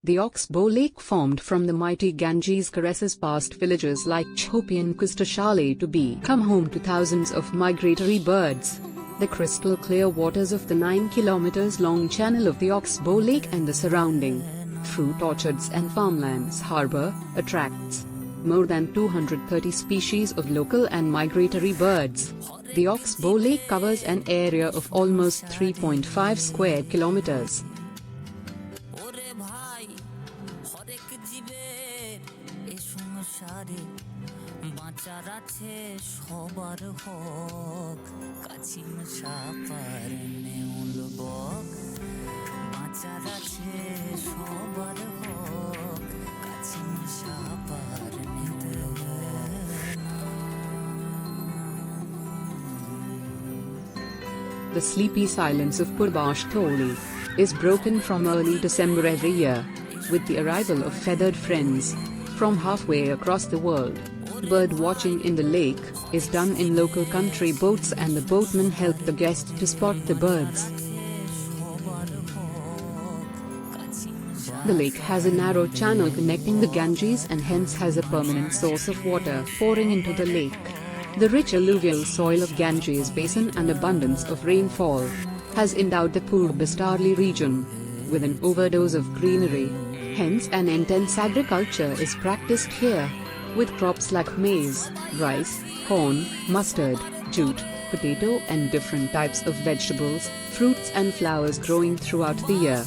The Oxbow Lake formed from the mighty Ganges caresses past villages like Chupi and Kasthashali to become home to thousands of migratory birds. The crystal clear waters of the 9 kilometers long channel of the Oxbow Lake and the surrounding fruit orchards and farmlands harbor attracts more than 230 species of local and migratory birds. The Oxbow Lake covers an area of almost 3.5 square kilometers. The sleepy silence of Purbastholi is broken from early December every year, with the arrival of feathered friends from halfway across the world. Bird watching in the lake is done in local country boats, and the boatmen help the guests to spot the birds. The lake has a narrow channel connecting the Ganges and hence has a permanent source of water pouring into the lake. The rich alluvial soil of Ganges basin and abundance of rainfall has endowed the Purbastholi region with an overdose of greenery. Hence an intense agriculture is practiced here, with crops like maize, rice, corn, mustard, jute, potato and different types of vegetables, fruits and flowers growing throughout the year.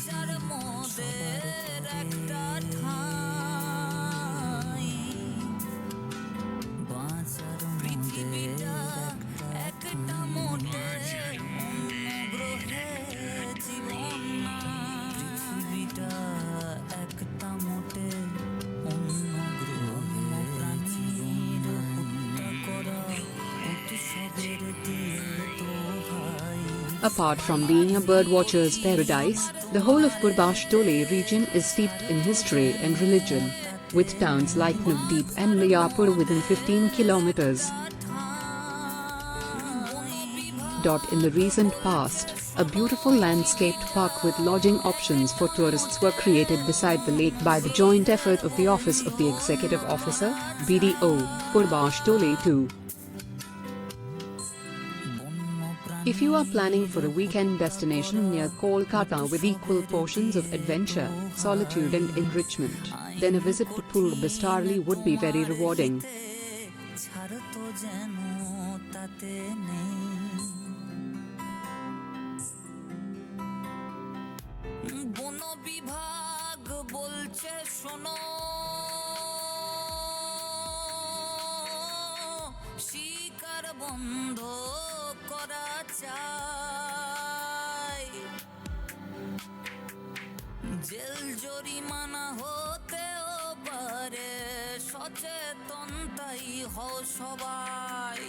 Apart from being a birdwatcher's paradise, the whole of Purbastholi region is steeped in history and religion, with towns like Navdeep and Mayapur within 15 kilometers. In the recent past, a beautiful landscaped park with lodging options for tourists were created beside the lake by the joint effort of the Office of the Executive Officer, BDO, Purbastholi 2. If you are planning for a weekend destination near Kolkata with equal portions of adventure, solitude and enrichment, then a visit to Purbasthali would be very rewarding. জেল জরিমানা হতেও পারে, সচেতন তাই হও সবাই।